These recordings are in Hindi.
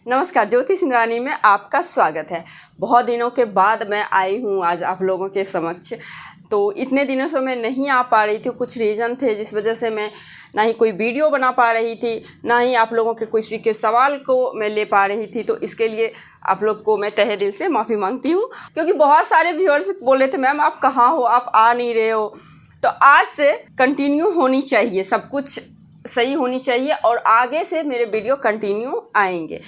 नमस्कार, ज्योति सिंधरानी में आपका स्वागत है। बहुत दिनों के बाद मैं आई हूँ आज आप लोगों के समक्ष। तो इतने दिनों से मैं नहीं आ पा रही थी, कुछ रीज़न थे जिस वजह से मैं ना ही कोई वीडियो बना पा रही थी, ना ही आप लोगों के किसी के सवाल को मैं ले पा रही थी। तो इसके लिए आप लोग को मैं तहे दिल से माफ़ी मांगती हूँ, क्योंकि बहुत सारे व्यूअर्स बोल रहे थे मैम आप कहाँ हो, आप आ नहीं रहे हो। तो आज से कंटिन्यू होनी चाहिए, सब कुछ सही होनी चाहिए और आगे से मेरे वीडियो कंटिन्यू आएंगे।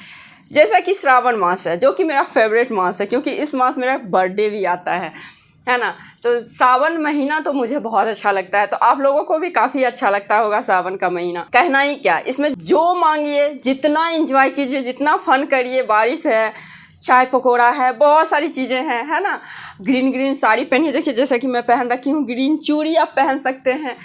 जैसा कि श्रावण मास है, जो कि मेरा फेवरेट मास है, क्योंकि इस मास मेरा बर्थडे भी आता है ना। तो सावन महीना तो मुझे बहुत अच्छा लगता है, तो आप लोगों को भी काफ़ी अच्छा लगता होगा सावन का महीना। कहना ही क्या, इसमें जो मांगिए, जितना एंजॉय कीजिए, जितना फन करिए। बारिश है, चाय पकौड़ा है, बहुत सारी चीज़ें हैं, है ना। ग्रीन साड़ी पहनिए, देखिए जैसा कि मैं पहन रखी हूँ। ग्रीन चूड़ी आप पहन सकते हैं,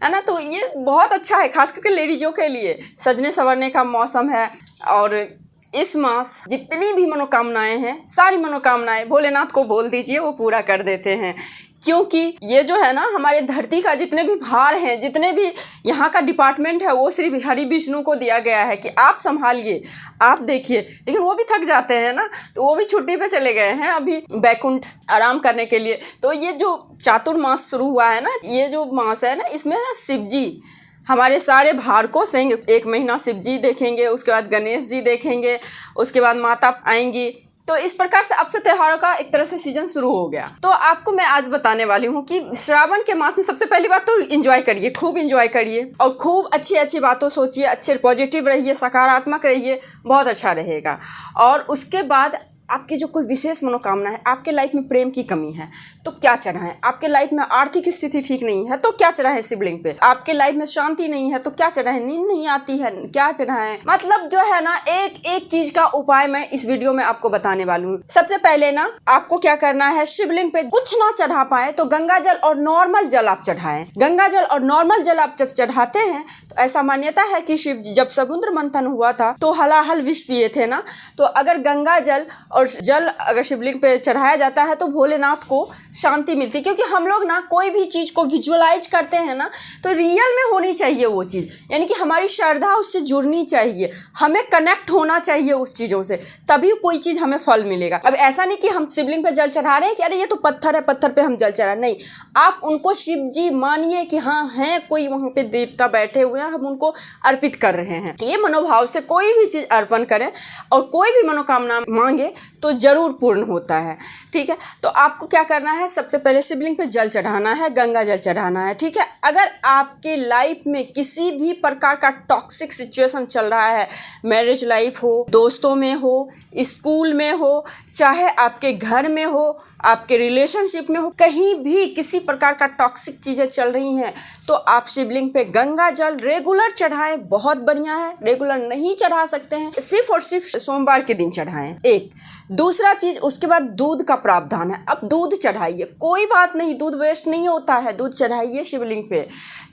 है ना। तो ये बहुत अच्छा है, खास करके लेडीजों के लिए। सजने संवरने का मौसम है और इस मास जितनी भी मनोकामनाएं हैं, सारी मनोकामनाएं भोलेनाथ को बोल दीजिए, वो पूरा कर देते हैं। क्योंकि ये जो है ना, हमारे धरती का जितने भी भार हैं, जितने भी यहाँ का डिपार्टमेंट है, वो सिर्फ हरि विष्णु को दिया गया है कि आप संभालिए, आप देखिए। लेकिन वो भी थक जाते हैं ना, तो वो भी छुट्टी पे चले गए हैं अभी बैकुंठ आराम करने के लिए। तो ये जो चातुर्मास शुरू हुआ है ना, ये जो मास है ना, इसमें ना शिव जी हमारे सारे भार को सहेंगे। एक महीना शिव जी देखेंगे, उसके बाद गणेश जी देखेंगे, उसके बाद माता आएंगी। तो इस प्रकार से अब से त्योहारों का एक तरह से सीजन शुरू हो गया। तो आपको मैं आज बताने वाली हूँ कि श्रावण के मास में सबसे पहली बात तो एंजॉय करिए, खूब एंजॉय करिए और खूब अच्छी अच्छी बातों सोचिए, अच्छे पॉजिटिव रहिए, सकारात्मक रहिए, बहुत अच्छा रहेगा। और उसके बाद आपकी जो कोई विशेष मनोकामना है, आपके लाइफ में प्रेम की कमी है तो क्या चढ़ाएं, आपके लाइफ में आर्थिक स्थिति ठीक नहीं है तो क्या चढ़ाएं शिवलिंग पे, आपके लाइफ में शांति नहीं है तो क्या चढ़ाएं, नींद नहीं आती है क्या चढ़ाएं। मतलब जो है ना, एक एक चीज का उपाय मैं इस वीडियो में आपको बताने वाली हूँ। सबसे पहले ना आपको क्या करना है, शिवलिंग पे कुछ ना चढ़ा पाए तो गंगा जल और नॉर्मल जल आप चढ़ाएं। गंगा जल और नॉर्मल जल आप जब चढ़ाते हैं तो ऐसा मान्यता है कि शिव जब समुद्र मंथन हुआ था तो हलाहल विष पिए थे ना, तो अगर गंगा जल और जल अगर शिवलिंग पे चढ़ाया जाता है तो भोलेनाथ को शांति मिलती। क्योंकि हम लोग ना कोई भी चीज़ को विजुअलाइज करते हैं ना, तो रियल में होनी चाहिए वो चीज़, यानी कि हमारी श्रद्धा उससे जुड़नी चाहिए, हमें कनेक्ट होना चाहिए उस चीज़ों से, तभी कोई चीज़ हमें फल मिलेगा। अब ऐसा नहीं कि हम शिवलिंग पे जल चढ़ा रहे हैं कि अरे ये तो पत्थर है, पत्थर पे हम जल चढ़ा, नहीं। आप उनको शिव जी मानिए कि हाँ हैं, कोई वहाँ पे देवता बैठे हुए हैं, हम उनको अर्पित कर रहे हैं। ये मनोभाव से कोई भी चीज़ अर्पण करें और कोई भी मनोकामना मांगे तो जरूर पूर्ण होता है, ठीक है। तो आपको क्या करना है, सबसे पहले शिवलिंग पे जल चढ़ाना है, गंगा जल चढ़ाना है, ठीक है। अगर आपकी लाइफ में किसी भी प्रकार का टॉक्सिक सिचुएशन चल रहा है, मैरिज लाइफ हो, दोस्तों में हो, स्कूल में हो, चाहे आपके घर में हो, आपके रिलेशनशिप में हो, कहीं भी किसी प्रकार का टॉक्सिक चीज़ें चल रही हैं, तो आप शिवलिंग पे गंगा जल रेगुलर चढ़ाएं, बहुत बढ़िया है। रेगुलर नहीं चढ़ा सकते हैं, सिर्फ और सिर्फ सोमवार के दिन चढ़ाएं। एक दूसरा चीज़, उसके बाद दूध का प्रावधान है। अब दूध चढ़ाइए, कोई बात नहीं, दूध वेस्ट नहीं होता है, दूध चढ़ाइए शिवलिंग पे।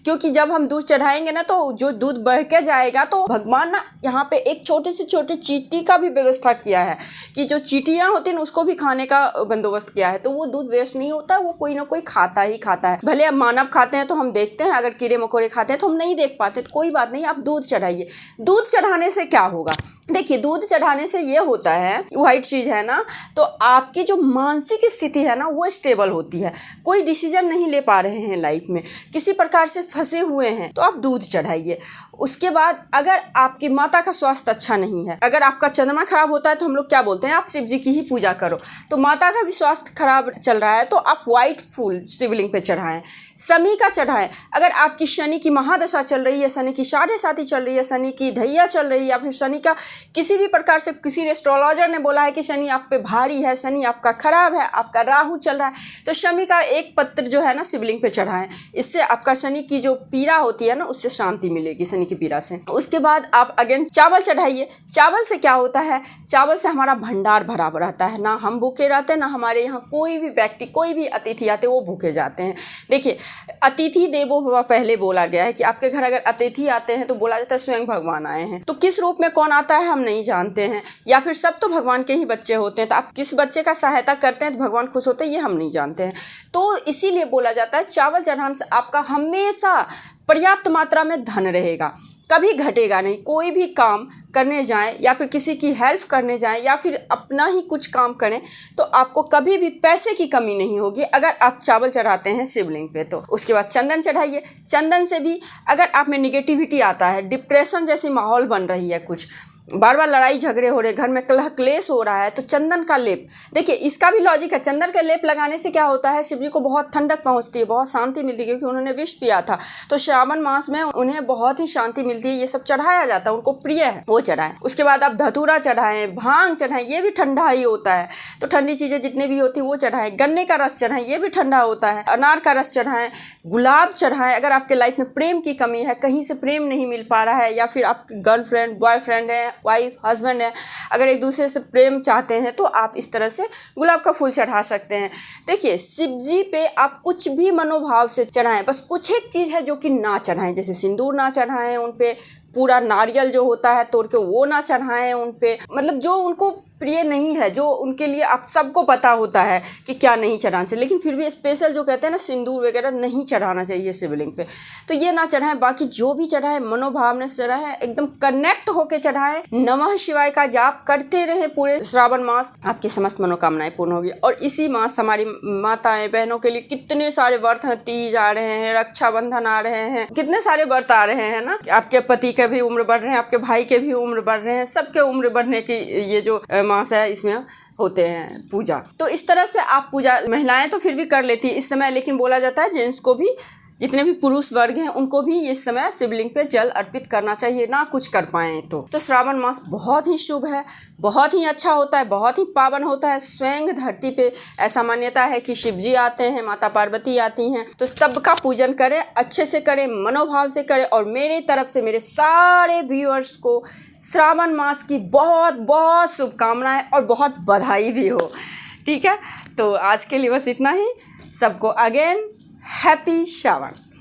क्योंकि जब हम दूध चढ़ाएंगे ना, तो जो दूध बढ़ के जाएगा, तो भगवान ना यहाँ पे एक छोटे से छोटे चींटी का भी व्यवस्था किया है कि जो चींटियाँ होती हैं उसको भी खाने का बंदोबस्त किया है, तो वो दूध वेस्ट नहीं होता, वो कोई ना कोई खाता ही खाता है। भले अब मानव खाते हैं तो हम देखते हैं, अगर कीड़े मकोड़े खाते हैं तो हम नहीं देख पाते, तो कोई बात नहीं, आप दूध चढ़ाइए। दूध चढ़ाने से क्या होगा, देखिए दूध चढ़ाने से ये होता है, व्हाइट चीज़ है ना, तो आपकी जो मानसिक स्थिति है ना वो स्टेबल होती है। कोई डिसीजन नहीं ले पा रहे हैं लाइफ में, किसी प्रकार से फंसे हुए हैं, तो आप दूध चढ़ाइए। उसके बाद अगर आपकी माता का स्वास्थ्य अच्छा नहीं है, अगर आपका चंद्रमा खराब होता है तो हम लोग क्या बोलते हैं, आप शिव जी की ही पूजा करो। तो माता का भी स्वास्थ्य खराब चल रहा है तो आप व्हाइट फूल शिवलिंग पे चढ़ाएं, शनि का चढ़ाएं। अगर आपकी शनि की महादशा चल रही है, शनि की 7.5 चल रही है, शनि की ढैया चल रही है, या फिर शनि का किसी भी प्रकार से किसी एस्ट्रोलॉजर ने बोला है कि शनि आप पे भारी है, शनि आपका खराब है, आपका राहु चल रहा है, तो शनि का एक पत्र जो है ना शिवलिंग पे चढ़ाएं। इससे आपका शनि की जो पीड़ा होती है ना, उससे शांति मिलेगी, शनि की पीड़ा से। उसके बाद आप अगेन चावल चढ़ाइए। चावल से क्या होता है, चावल से हमारा भंडार भरा रहता है, ना हम भूखे रहते हैं, ना हमारे यहाँ कोई भी व्यक्ति, कोई भी अतिथि आते वो भूखे जाते हैं। देखिए अतिथि देवो भव पहले बोला गया है कि आपके घर अगर अतिथि आते हैं तो बोला जाता है स्वयं भगवान आए हैं। तो किस रूप में कौन आता है हम नहीं जानते हैं, या फिर सब तो भगवान के ही बच्चे होते हैं, तो आप किस बच्चे का सहायता करते हैं तो भगवान खुश होते हैं, ये हम नहीं जानते हैं। तो इसीलिए बोला जाता है चावल चढ़ाने से आपका हमेशा पर्याप्त मात्रा में धन रहेगा, कभी घटेगा नहीं। कोई भी काम करने जाएं या फिर किसी की हेल्प करने जाएं या फिर अपना ही कुछ काम करें तो आपको कभी भी पैसे की कमी नहीं होगी अगर आप चावल चढ़ाते हैं शिवलिंग पे। तो उसके बाद चंदन चढ़ाइए। चंदन से भी अगर आप में निगेटिविटी आता है, डिप्रेशन जैसी माहौल बन रही है, कुछ बार बार लड़ाई झगड़े हो रहे, घर में कलह क्लेश हो रहा है, तो चंदन का लेप, देखिए इसका भी लॉजिक है। चंदन का लेप लगाने से क्या होता है, शिव जी को बहुत ठंडक पहुंचती है, बहुत शांति मिलती है, क्योंकि उन्होंने विष पिया था। तो श्रावण मास में उन्हें बहुत ही शांति मिलती है। ये सब चढ़ाया जाता है, उनको प्रिय है, वो चढ़ाएं। उसके बाद आप धतूरा चढ़ाएं, भांग चढ़ाएं, ये भी ठंडा ही होता है। तो ठंडी चीज़ें जितनी भी होती है वो चढ़ाएं। गन्ने का रस चढ़ाएं, ये भी ठंडा होता है। अनार का रस चढ़ाएं, गुलाब चढ़ाएं। अगर आपके लाइफ में प्रेम की कमी है, कहीं से प्रेम नहीं मिल पा रहा है, या फिर आपकी गर्लफ्रेंड बॉयफ्रेंड है, वाइफ हस्बैंड है, अगर एक दूसरे से प्रेम चाहते हैं तो आप इस तरह से गुलाब का फूल चढ़ा सकते हैं। देखिए शिव जी पे आप कुछ भी मनोभाव से चढ़ाएं, बस कुछ एक चीज़ है जो कि ना चढ़ाएं, जैसे सिंदूर ना चढ़ाएं उन पे, पूरा नारियल जो होता है तोड़ के वो ना चढ़ाएं उन पे, मतलब जो उनको प्रिय नहीं है, जो उनके लिए आप सबको पता होता है कि क्या नहीं चढ़ाना चाहिए, लेकिन फिर भी स्पेशल जो कहते हैं ना सिंदूर वगैरह नहीं चढ़ाना चाहिए शिवलिंग पे, तो ये ना चढ़ाएं। बाकी जो भी चढ़ाएं मनोभावना से चढ़ाएं, एकदम कनेक्ट होके चढ़ाएं। नमः शिवाय का जाप करते रहे पूरे श्रावण मास, आपकी समस्त मनोकामनाएं पूर्ण होगी। और इसी मास हमारी माताएं बहनों के लिए कितने सारे व्रत हैं, तीज आ रहे हैं, रक्षाबंधन आ रहे हैं, कितने सारे व्रत आ रहे हैं ना। आपके पति के भी उम्र बढ़ रहे हैं, आपके भाई के भी उम्र बढ़ रहे हैं, सबके उम्र बढ़ने की ये जो मास है इसमें होते हैं पूजा। तो इस तरह से आप पूजा, महिलाएं तो फिर भी कर लेती है इस समय, लेकिन बोला जाता है जेंट्स को भी, जितने भी पुरुष वर्ग हैं उनको भी इस समय शिवलिंग पे जल अर्पित करना चाहिए, ना कुछ कर पाएँ तो श्रावण मास बहुत ही शुभ है, बहुत ही अच्छा होता है, बहुत ही पावन होता है। स्वयं धरती पे ऐसा मान्यता है कि शिव जी आते हैं, माता पार्वती आती हैं, तो सबका पूजन करें, अच्छे से करें, मनोभाव से करें। और मेरे तरफ से मेरे सारे व्यूअर्स को श्रावण मास की बहुत बहुत शुभकामनाएं और बहुत बधाई भी हो। ठीक है, तो आज के लिए बस इतना ही। सबको अगेन हैप्पी श्रावण।